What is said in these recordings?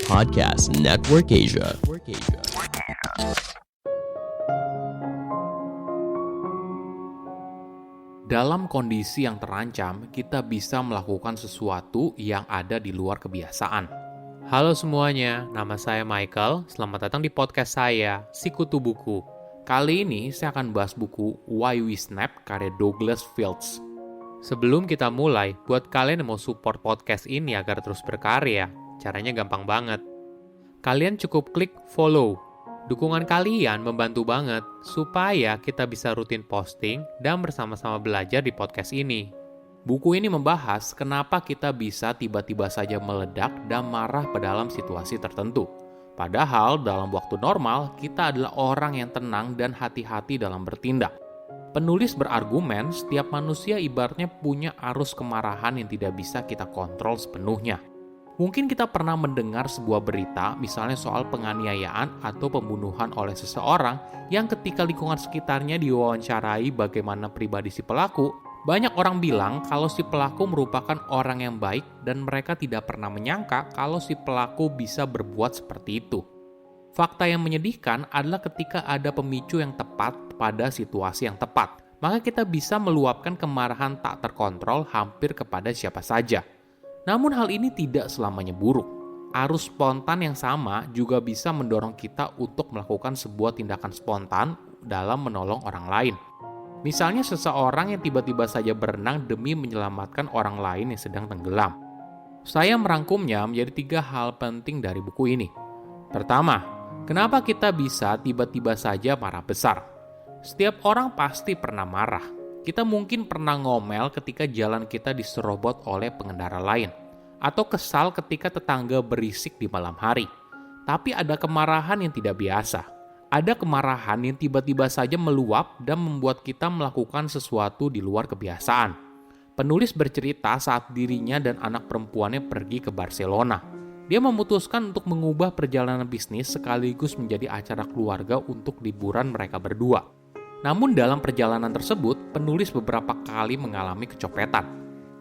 Podcast Network Asia. Dalam kondisi yang terancam, kita bisa melakukan sesuatu yang ada di luar kebiasaan. Halo semuanya, nama saya Michael. Selamat datang di podcast saya, Sikutu Buku. Kali ini saya akan bahas buku Why We Snap karya Douglas Fields. Sebelum kita mulai, buat kalian yang mau support podcast ini agar terus berkarya, caranya gampang banget. Kalian cukup klik follow. Dukungan kalian membantu banget supaya kita bisa rutin posting dan bersama-sama belajar di podcast ini. Buku ini membahas kenapa kita bisa tiba-tiba saja meledak dan marah pada dalam situasi tertentu. Padahal dalam waktu normal, kita adalah orang yang tenang dan hati-hati dalam bertindak. Penulis berargumen setiap manusia ibaratnya punya arus kemarahan yang tidak bisa kita kontrol sepenuhnya. Mungkin kita pernah mendengar sebuah berita, misalnya soal penganiayaan atau pembunuhan oleh seseorang yang ketika lingkungan sekitarnya diwawancarai bagaimana pribadi si pelaku, banyak orang bilang kalau si pelaku merupakan orang yang baik dan mereka tidak pernah menyangka kalau si pelaku bisa berbuat seperti itu. Fakta yang menyedihkan adalah ketika ada pemicu yang tepat pada situasi yang tepat, maka kita bisa meluapkan kemarahan tak terkontrol hampir kepada siapa saja. Namun hal ini tidak selamanya buruk. Arus spontan yang sama juga bisa mendorong kita untuk melakukan sebuah tindakan spontan dalam menolong orang lain. Misalnya seseorang yang tiba-tiba saja berenang demi menyelamatkan orang lain yang sedang tenggelam. Saya merangkumnya menjadi 3 hal penting dari buku ini. Pertama, kenapa kita bisa tiba-tiba saja marah besar? Setiap orang pasti pernah marah. Kita mungkin pernah ngomel ketika jalan kita diserobot oleh pengendara lain, atau kesal ketika tetangga berisik di malam hari. Tapi ada kemarahan yang tidak biasa. Ada kemarahan yang tiba-tiba saja meluap dan membuat kita melakukan sesuatu di luar kebiasaan. Penulis bercerita saat dirinya dan anak perempuannya pergi ke Barcelona. Dia memutuskan untuk mengubah perjalanan bisnis sekaligus menjadi acara keluarga untuk liburan mereka berdua. Namun dalam perjalanan tersebut, penulis beberapa kali mengalami kecopetan.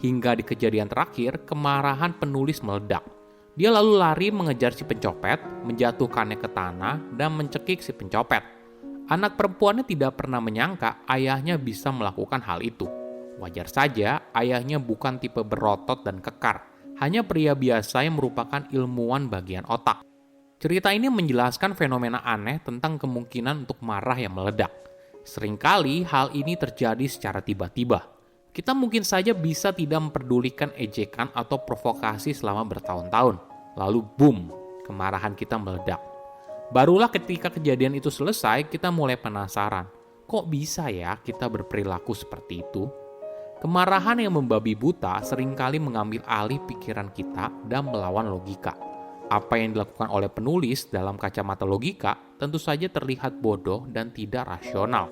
Hingga di kejadian terakhir, kemarahan penulis meledak. Dia lalu lari mengejar si pencopet, menjatuhkannya ke tanah, dan mencekik si pencopet. Anak perempuannya tidak pernah menyangka ayahnya bisa melakukan hal itu. Wajar saja, ayahnya bukan tipe berotot dan kekar. Hanya pria biasa yang merupakan ilmuwan bagian otak. Cerita ini menjelaskan fenomena aneh tentang kemungkinan untuk marah yang meledak. Seringkali hal ini terjadi secara tiba-tiba. Kita mungkin saja bisa tidak memperdulikan ejekan atau provokasi selama bertahun-tahun. Lalu boom, kemarahan kita meledak. Barulah ketika kejadian itu selesai, kita mulai penasaran. Kok bisa ya kita berperilaku seperti itu? Kemarahan yang membabi buta seringkali mengambil alih pikiran kita dan melawan logika. Apa yang dilakukan oleh penulis dalam kacamata logika tentu saja terlihat bodoh dan tidak rasional.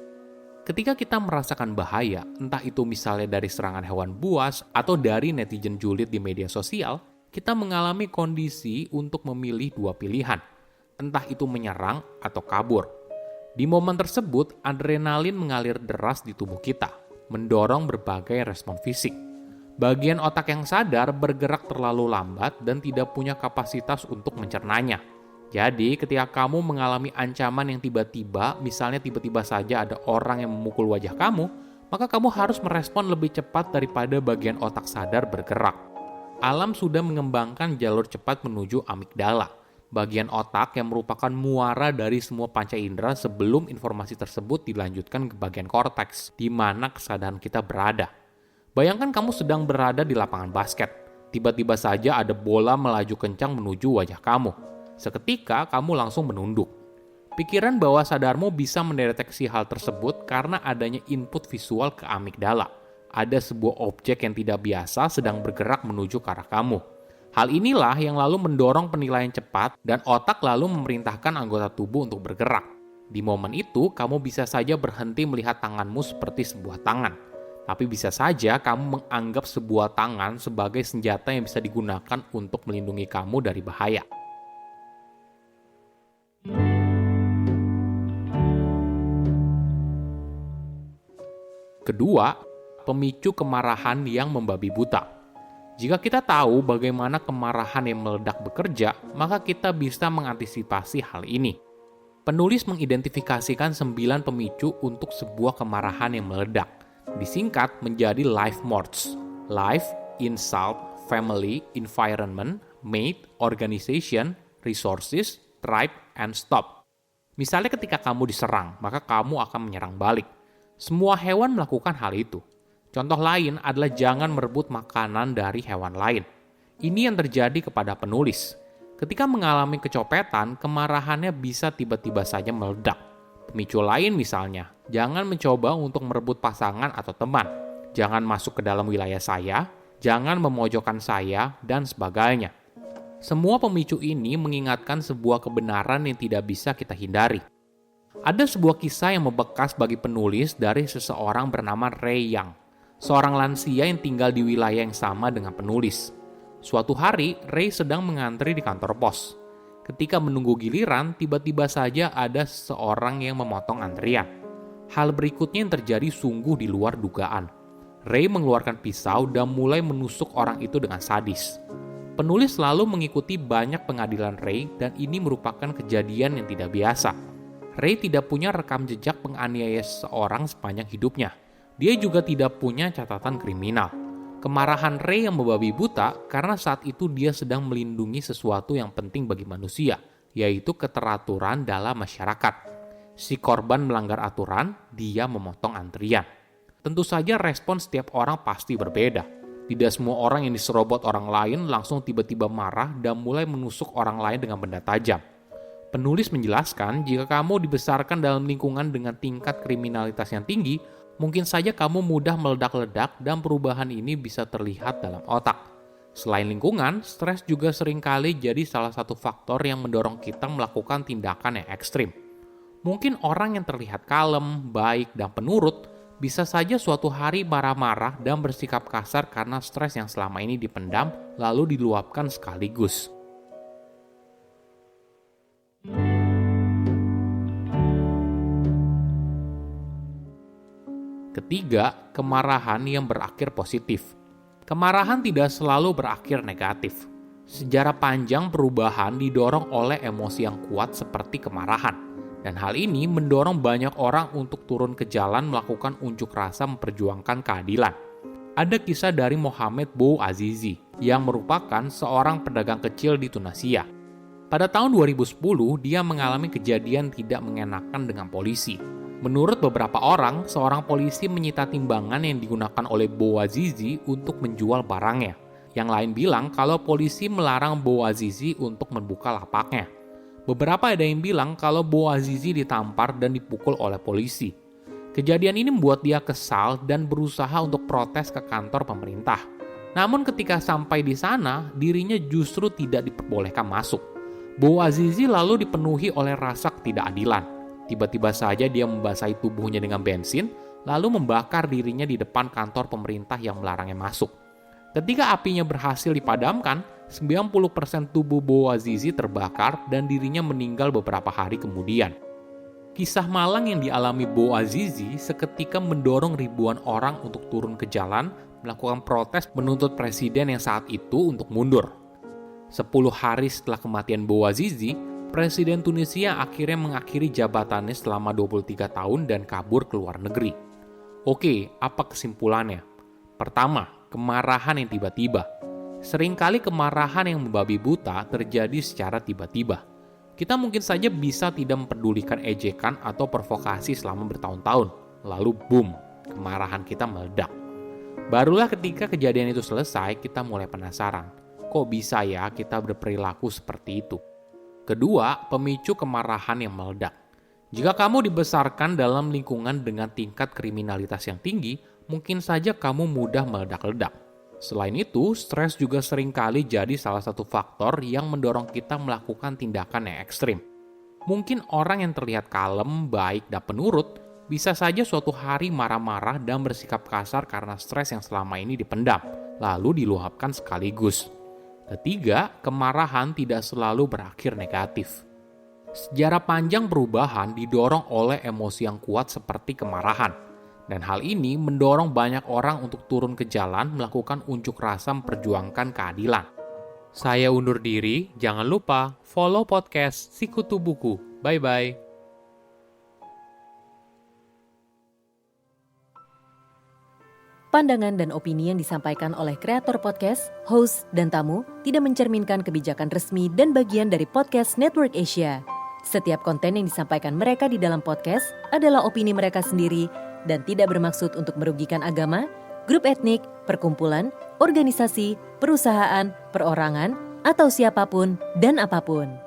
Ketika kita merasakan bahaya, entah itu misalnya dari serangan hewan buas atau dari netizen julid di media sosial, kita mengalami kondisi untuk memilih 2 pilihan, entah itu menyerang atau kabur. Di momen tersebut, adrenalin mengalir deras di tubuh kita, mendorong berbagai respon fisik. Bagian otak yang sadar bergerak terlalu lambat dan tidak punya kapasitas untuk mencernanya. Jadi, ketika kamu mengalami ancaman yang tiba-tiba, misalnya tiba-tiba saja ada orang yang memukul wajah kamu, maka kamu harus merespon lebih cepat daripada bagian otak sadar bergerak. Alam sudah mengembangkan jalur cepat menuju amigdala, bagian otak yang merupakan muara dari semua panca indera sebelum informasi tersebut dilanjutkan ke bagian korteks, di mana kesadaran kita berada. Bayangkan kamu sedang berada di lapangan basket. Tiba-tiba saja ada bola melaju kencang menuju wajah kamu. Seketika kamu langsung menunduk. Pikiran bawah sadarmu bisa mendeteksi hal tersebut karena adanya input visual ke amigdala. Ada sebuah objek yang tidak biasa sedang bergerak menuju ke arah kamu. Hal inilah yang lalu mendorong penilaian cepat dan otak lalu memerintahkan anggota tubuh untuk bergerak. Di momen itu, kamu bisa saja berhenti melihat tanganmu seperti sebuah tangan. Tapi bisa saja kamu menganggap sebuah tangan sebagai senjata yang bisa digunakan untuk melindungi kamu dari bahaya. Kedua, pemicu kemarahan yang membabi buta. Jika kita tahu bagaimana kemarahan yang meledak bekerja, maka kita bisa mengantisipasi hal ini. Penulis mengidentifikasikan 9 pemicu untuk sebuah kemarahan yang meledak. Disingkat menjadi life modes. Life, insult, family, environment, mate, organization, resources, tribe, and stop. Misalnya ketika kamu diserang, maka kamu akan menyerang balik. Semua hewan melakukan hal itu. Contoh lain adalah jangan merebut makanan dari hewan lain. Ini yang terjadi kepada penulis. Ketika mengalami kecopetan, kemarahannya bisa tiba-tiba saja meledak. Pemicu lain misalnya, jangan mencoba untuk merebut pasangan atau teman. Jangan masuk ke dalam wilayah saya, jangan memojokkan saya, dan sebagainya. Semua pemicu ini mengingatkan sebuah kebenaran yang tidak bisa kita hindari. Ada sebuah kisah yang membekas bagi penulis dari seseorang bernama Ray Young, seorang lansia yang tinggal di wilayah yang sama dengan penulis. Suatu hari, Ray sedang mengantri di kantor pos. Ketika menunggu giliran, tiba-tiba saja ada seseorang yang memotong antrian. Hal berikutnya yang terjadi sungguh di luar dugaan. Ray mengeluarkan pisau dan mulai menusuk orang itu dengan sadis. Penulis selalu mengikuti banyak pengadilan Ray dan ini merupakan kejadian yang tidak biasa. Ray tidak punya rekam jejak penganiaya seseorang sepanjang hidupnya. Dia juga tidak punya catatan kriminal. Kemarahan Ray yang membabi buta karena saat itu dia sedang melindungi sesuatu yang penting bagi manusia, yaitu keteraturan dalam masyarakat. Si korban melanggar aturan, dia memotong antrian. Tentu saja respon setiap orang pasti berbeda. Tidak semua orang yang diserobot orang lain langsung tiba-tiba marah dan mulai menusuk orang lain dengan benda tajam. Penulis menjelaskan, jika kamu dibesarkan dalam lingkungan dengan tingkat kriminalitas yang tinggi, mungkin saja kamu mudah meledak-ledak dan perubahan ini bisa terlihat dalam otak. Selain lingkungan, stres juga seringkali jadi salah satu faktor yang mendorong kita melakukan tindakan yang ekstrim. Mungkin orang yang terlihat kalem, baik, dan penurut bisa saja suatu hari marah-marah dan bersikap kasar karena stres yang selama ini dipendam lalu diluapkan sekaligus. Ketiga, kemarahan yang berakhir positif. Kemarahan tidak selalu berakhir negatif. Sejarah panjang perubahan didorong oleh emosi yang kuat seperti kemarahan. Dan hal ini mendorong banyak orang untuk turun ke jalan melakukan unjuk rasa memperjuangkan keadilan. Ada kisah dari Mohamed Bouazizi yang merupakan seorang pedagang kecil di Tunisia. Pada tahun 2010, dia mengalami kejadian tidak mengenakan dengan polisi. Menurut beberapa orang, seorang polisi menyita timbangan yang digunakan oleh Bouazizi untuk menjual barangnya. Yang lain bilang kalau polisi melarang Bouazizi untuk membuka lapaknya. Beberapa ada yang bilang kalau Bouazizi ditampar dan dipukul oleh polisi. Kejadian ini membuat dia kesal dan berusaha untuk protes ke kantor pemerintah. Namun ketika sampai di sana, dirinya justru tidak diperbolehkan masuk. Bouazizi lalu dipenuhi oleh rasa ketidakadilan. Tiba-tiba saja dia membasahi tubuhnya dengan bensin, lalu membakar dirinya di depan kantor pemerintah yang melarangnya masuk. Ketika apinya berhasil dipadamkan, 90% tubuh Bouazizi terbakar dan dirinya meninggal beberapa hari kemudian. Kisah malang yang dialami Bouazizi seketika mendorong ribuan orang untuk turun ke jalan, melakukan protes menuntut presiden yang saat itu untuk mundur. 10 hari setelah kematian Bouazizi, Presiden Tunisia akhirnya mengakhiri jabatannya selama 23 tahun dan kabur ke luar negeri. Oke, apa kesimpulannya? Pertama, kemarahan yang tiba-tiba. Seringkali kemarahan yang membabi buta terjadi secara tiba-tiba. Kita mungkin saja bisa tidak memperdulikan ejekan atau provokasi selama bertahun-tahun. Lalu boom, kemarahan kita meledak. Barulah ketika kejadian itu selesai, kita mulai penasaran. Kok bisa ya kita berperilaku seperti itu? Kedua, pemicu kemarahan yang meledak. Jika kamu dibesarkan dalam lingkungan dengan tingkat kriminalitas yang tinggi, mungkin saja kamu mudah meledak-ledak. Selain itu, stres juga seringkali jadi salah satu faktor yang mendorong kita melakukan tindakan yang ekstrim. Mungkin orang yang terlihat kalem, baik, dan penurut, bisa saja suatu hari marah-marah dan bersikap kasar karena stres yang selama ini dipendam, lalu diluapkan sekaligus. Ketiga, kemarahan tidak selalu berakhir negatif. Sejarah panjang perubahan didorong oleh emosi yang kuat seperti kemarahan. Dan hal ini mendorong banyak orang untuk turun ke jalan melakukan unjuk rasa memperjuangkan keadilan. Saya undur diri, jangan lupa follow podcast Sikutu Buku. Bye-bye. Pandangan dan opini yang disampaikan oleh kreator podcast, host, dan tamu tidak mencerminkan kebijakan resmi dan bagian dari podcast Network Asia. Setiap konten yang disampaikan mereka di dalam podcast adalah opini mereka sendiri dan tidak bermaksud untuk merugikan agama, grup etnik, perkumpulan, organisasi, perusahaan, perorangan, atau siapapun dan apapun.